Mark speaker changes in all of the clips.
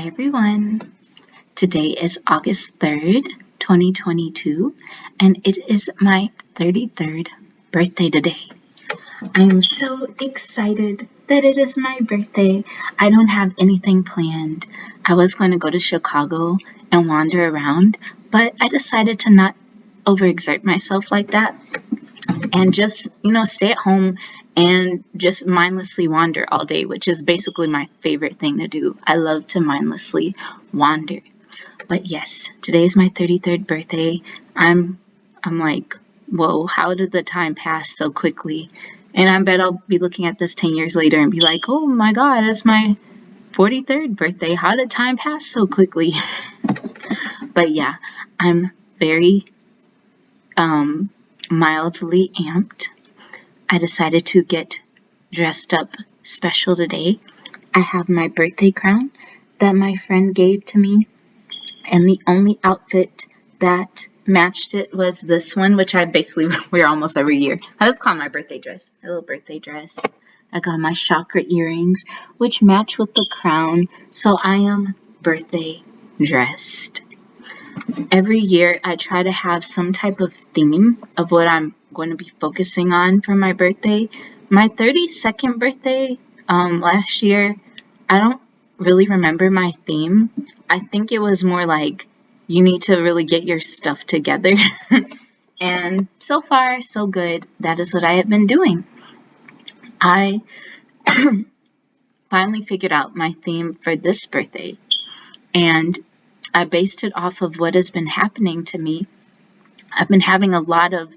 Speaker 1: Hi everyone. Today is August 3rd, 2022, and it is my 33rd birthday today. I am so excited that it is my birthday. I don't have anything planned. I was going to go to Chicago and wander around, but I decided to not overexert myself like that and just, stay at home and just mindlessly wander all day, which is basically my favorite thing to do. I love to mindlessly wander. But yes, today is my 33rd birthday. I'm like, whoa, how did the time pass so quickly? And I bet I'll be looking at this 10 years later and be like, oh my God, it's my 43rd birthday. How did time pass so quickly? But yeah, I'm very mildly amped. I decided to get dressed up special today. I have my birthday crown that my friend gave to me, and the only outfit that matched it was this one, which I basically wear almost every year. I just call it my birthday dress, my little birthday dress. I got my chakra earrings, which match with the crown, so I am birthday dressed. Every year I try to have some type of theme of what I'm going to be focusing on for my birthday. My 32nd birthday last year, I don't really remember my theme. I think it was more like you need to really get your stuff together. And so far, so good. That is what I have been doing. I finally figured out my theme for this birthday, and I based it off of what has been happening to me. I've been having a lot of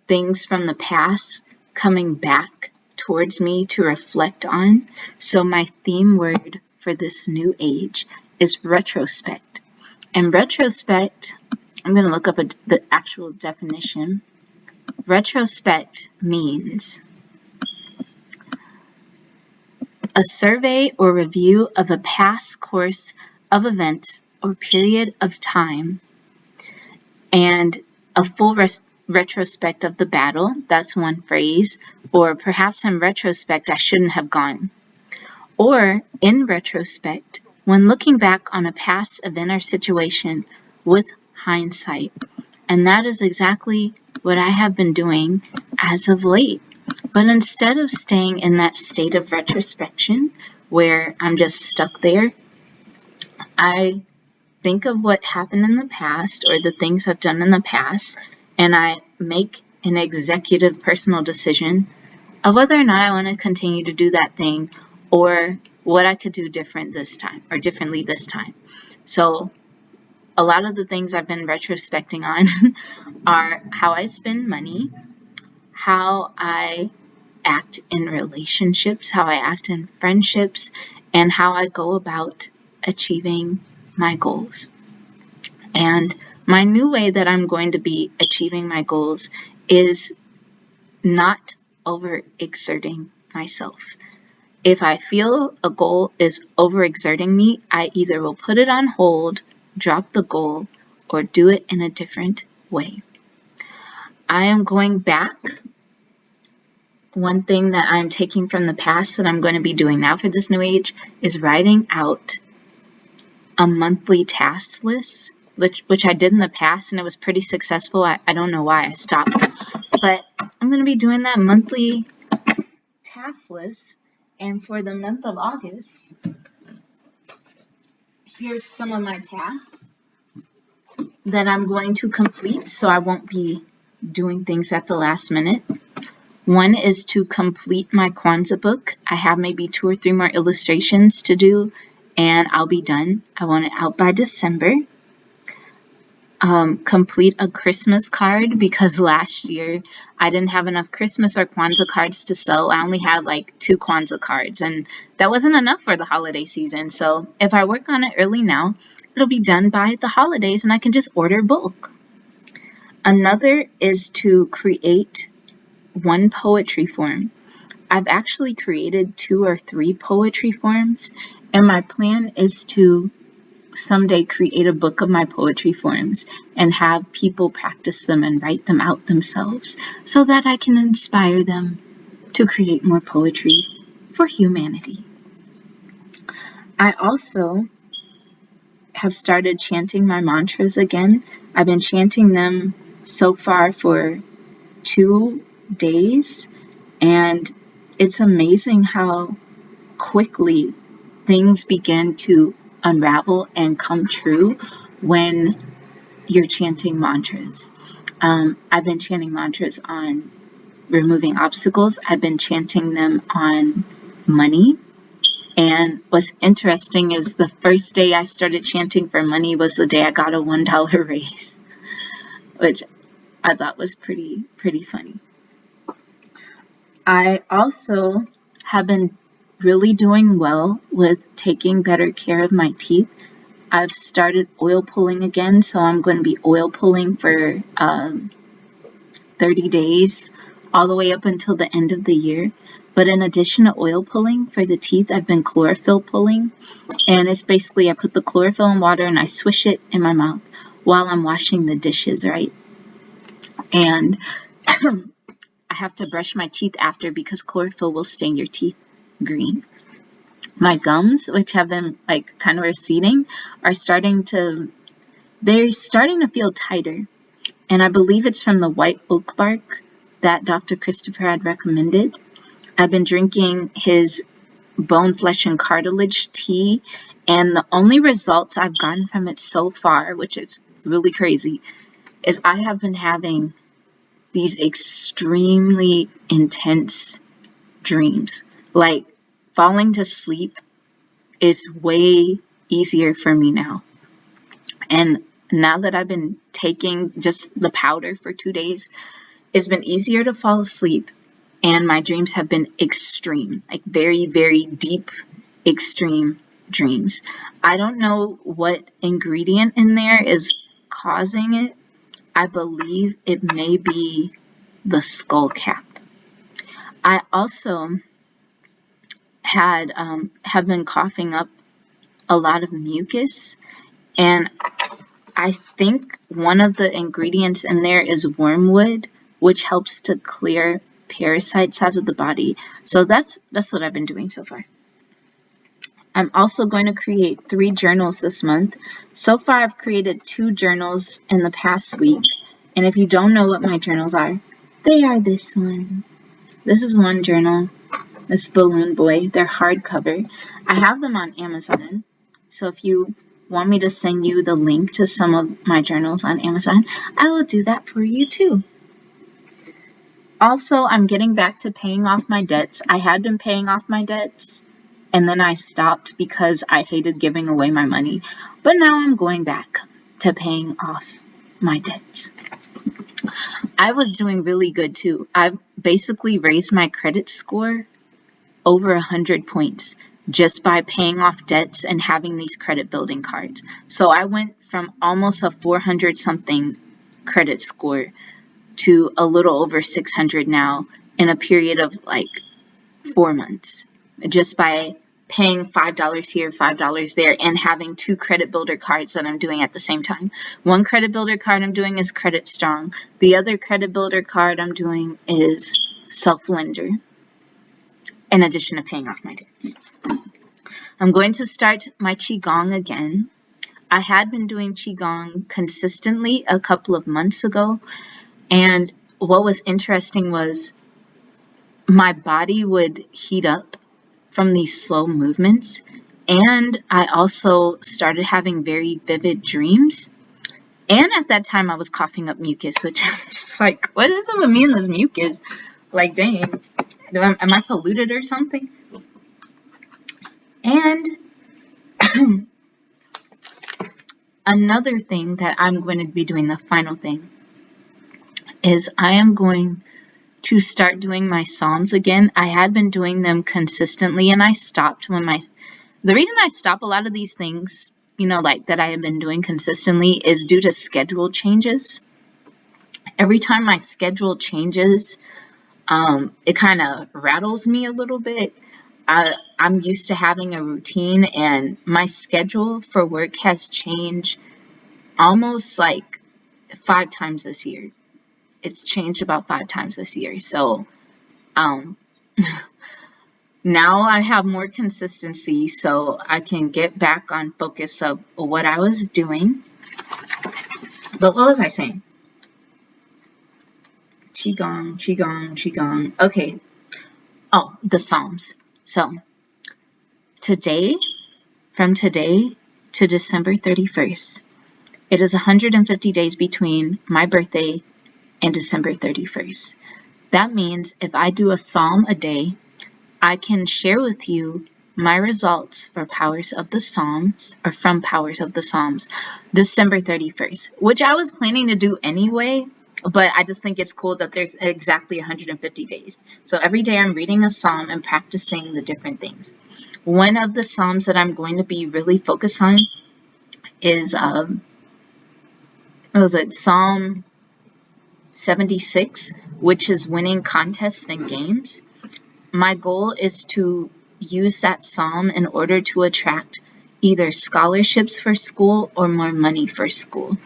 Speaker 1: things from the past coming back towards me to reflect on. So my theme word for this new age is retrospect. And retrospect, I'm going to look up the actual definition. Retrospect means a survey or review of a past course of events or period of time, and a full retrospect of the battle. That's one phrase. Or perhaps in retrospect, I shouldn't have gone. Or in retrospect, when looking back on a past event or situation with hindsight. And that is exactly what I have been doing as of late. But instead of staying in that state of retrospection where I'm just stuck there, I think of what happened in the past or the things I've done in the past, and I make an executive personal decision of whether or not I want to continue to do that thing or what I could do differently this time. So a lot of the things I've been retrospecting on are how I spend money, how I act in relationships, how I act in friendships, and how I go about achieving my goals. And my new way that I'm going to be achieving my goals is not overexerting myself. If I feel a goal is overexerting me, I either will put it on hold, drop the goal, or do it in a different way. I am going back. One thing that I'm taking from the past that I'm going to be doing now for this new age is writing out a monthly task list, which I did in the past, and it was pretty successful. I don't know why I stopped, but I'm going to be doing that monthly task list. And for the month of August, here's some of my tasks that I'm going to complete, so I won't be doing things at the last minute. One is to complete my Kwanzaa book. I have maybe 2 or 3 more illustrations to do, and I'll be done. I want it out by December. Complete a Christmas card, because last year I didn't have enough Christmas or Kwanzaa cards to sell. I only had like 2 Kwanzaa cards, and that wasn't enough for the holiday season. So if I work on it early now, it'll be done by the holidays and I can just order bulk. Another is to create 1 poetry form. I've actually created 2 or 3 poetry forms, and my plan is to someday create a book of my poetry forms and have people practice them and write them out themselves so that I can inspire them to create more poetry for humanity. I also have started chanting my mantras again. I've been chanting them so far for 2 days, and it's amazing how quickly things begin to unravel and come true when you're chanting mantras. I've been chanting mantras on removing obstacles. I've been chanting them on money. And what's interesting is the first day I started chanting for money was the day I got a $1 raise, which I thought was pretty funny. I also have been really doing well with taking better care of my teeth. I've started oil pulling again, so I'm going to be oil pulling for 30 days, all the way up until the end of the year. But in addition to oil pulling for the teeth, I've been chlorophyll pulling. And it's basically I put the chlorophyll in water and I swish it in my mouth while I'm washing the dishes, right? And I have to brush my teeth after because chlorophyll will stain your teeth green. My gums, which have been like kind of receding, they're starting to feel tighter. And I believe it's from the white oak bark that Dr. Christopher had recommended. I've been drinking his bone, flesh, and cartilage tea, and the only results I've gotten from it so far, which is really crazy, is I have been having these extremely intense dreams. Like, falling to sleep is way easier for me now. And now that I've been taking just the powder for 2 days, it's been easier to fall asleep. And my dreams have been extreme, like very, very deep, extreme dreams. I don't know what ingredient in there is causing it. I believe it may be the skull cap. I also have been coughing up a lot of mucus, and I think one of the ingredients in there is wormwood, which helps to clear parasites out of the body. So that's what I've been doing so far. I'm also going to create 3 journals this month. So far, I've created 2 journals in the past week. And if you don't know what my journals are, they are this one. This is one journal, this balloon boy. They're hardcover. I have them on Amazon. So if you want me to send you the link to some of my journals on Amazon, I will do that for you too. Also, I'm getting back to paying off my debts. I had been paying off my debts, and then I stopped because I hated giving away my money. But now I'm going back to paying off my debts. I was doing really good too. I've basically raised my credit score over 100 points just by paying off debts and having these credit building cards. So I went from almost a 400 something credit score to a little over 600 now in a period of like 4 months, just by paying $5 here, $5 there, and having 2 credit builder cards that I'm doing at the same time. One credit builder card I'm doing is Credit Strong. The other credit builder card I'm doing is Self-Lender, in addition to paying off my debts. I'm going to start my Qigong again. I had been doing Qigong consistently a couple of months ago, and what was interesting was my body would heat up from these slow movements, and I also started having very vivid dreams. And at that time, I was coughing up mucus, which I was just like, what is it with me and this mucus? Like, dang, am I polluted or something? And another thing that I'm going to be doing, the final thing, is I am going to start doing my Psalms again. I had been doing them consistently, and I stopped the reason I stop a lot of these things, like that I have been doing consistently, is due to schedule changes. Every time my schedule changes, it kind of rattles me a little bit. I'm used to having a routine, and my schedule for work has changed almost like 5 times this year. It's changed about 5 times this year. So now I have more consistency, so I can get back on focus of what I was doing. But what was I saying? Qigong, Qigong, Qigong. Okay. Oh, the Psalms. So from today to December 31st, it is 150 days between my birthday and December 31st. That means if I do a psalm a day, I can share with you my results for Powers of the Psalms, or from Powers of the Psalms, December 31st, which I was planning to do anyway, but I just think it's cool that there's exactly 150 days. So every day I'm reading a psalm and practicing the different things. One of the psalms that I'm going to be really focused on is, Psalm 76, which is winning contests and games. My goal is to use that psalm in order to attract either scholarships for school or more money for school.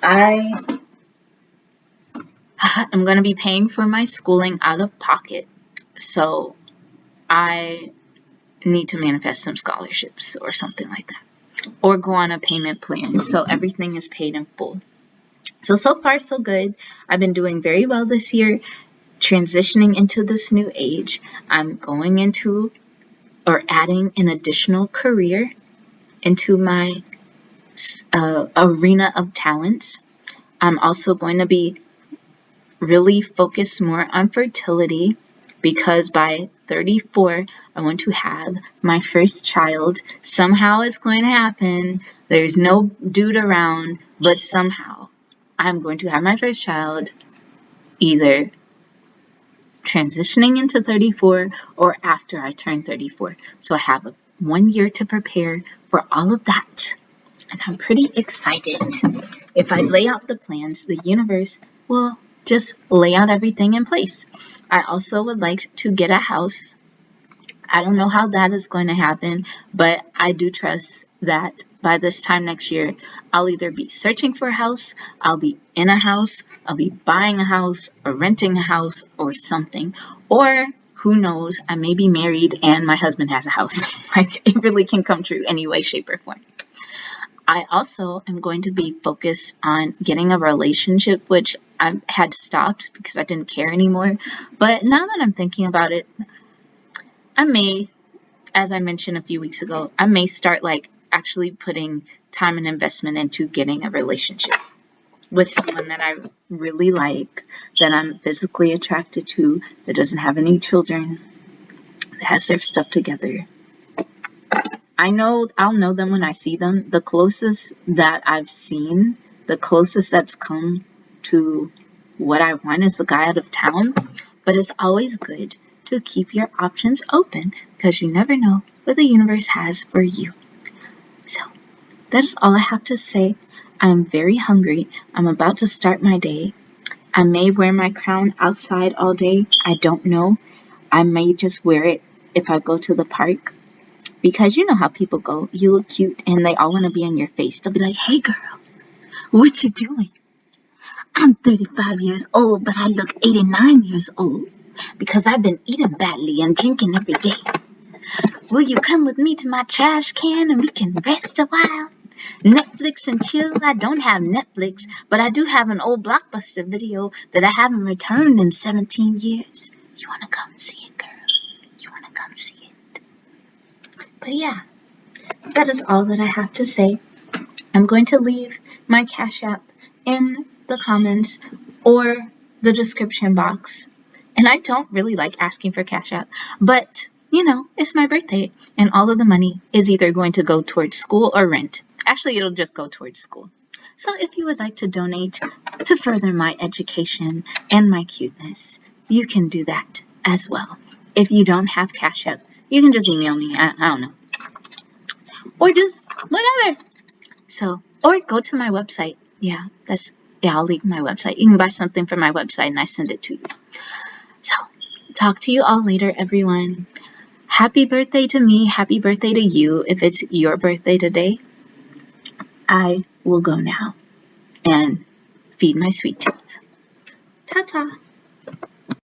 Speaker 1: I am going to be paying for my schooling out of pocket, so I need to manifest some scholarships or something like that, or go on a payment plan so everything is paid in full. So far so good. I've been doing very well this year, transitioning into this new age. I'm going into or adding an additional career into my arena of talents. I'm also going to be really focused more on fertility, because by 34, I want to have my first child. Somehow it's going to happen. There's no dude around, but somehow I'm going to have my first child, either transitioning into 34 or after I turn 34. So I have 1 year to prepare for all of that. And I'm pretty excited. If I lay out the plans, the universe will just lay out everything in place. I also would like to get a house. I don't know how that is going to happen, but I do trust that by this time next year, I'll either be searching for a house, I'll be in a house, I'll be buying a house or renting a house or something. Or who knows, I may be married and my husband has a house. Like, it really can come true any way, shape, or form. I also am going to be focused on getting a relationship, which I had stopped because I didn't care anymore. But now that I'm thinking about it, I may, as I mentioned a few weeks ago, I may start like actually putting time and investment into getting a relationship with someone that I really like, that I'm physically attracted to, that doesn't have any children, that has their stuff together. I know I'll know them when I see them. The closest that I've seen, the closest that's come to what I want is the guy out of town. But it's always good to keep your options open, because you never know what the universe has for you. So that's all I have to say. I'm very hungry. I'm about to start my day. I may wear my crown outside all day. I don't know. I may just wear it if I go to the park. Because you know how people go, you look cute and they all want to be in your face. They'll be like, hey girl, what you doing? I'm 35 years old, but I look 89 years old because I've been eating badly and drinking every day. Will you come with me to my trash can and we can rest a while? Netflix and chill. I don't have Netflix, but I do have an old Blockbuster video that I haven't returned in 17 years. You want to come see it, girl? You want to come see it? But yeah, that is all that I have to say. I'm going to leave my Cash App in the comments or the description box. And I don't really like asking for Cash App, but you know, it's my birthday and all of the money is either going to go towards school or rent. Actually, it'll just go towards school. So if you would like to donate to further my education and my cuteness, you can do that as well. If you don't have Cash App, you can just email me. I don't know. Or just whatever. So, or go to my website. Yeah, I'll leave my website. You can buy something from my website and I send it to you. So, talk to you all later, everyone. Happy birthday to me. Happy birthday to you. If it's your birthday today, I will go now and feed my sweet tooth. Ta-ta.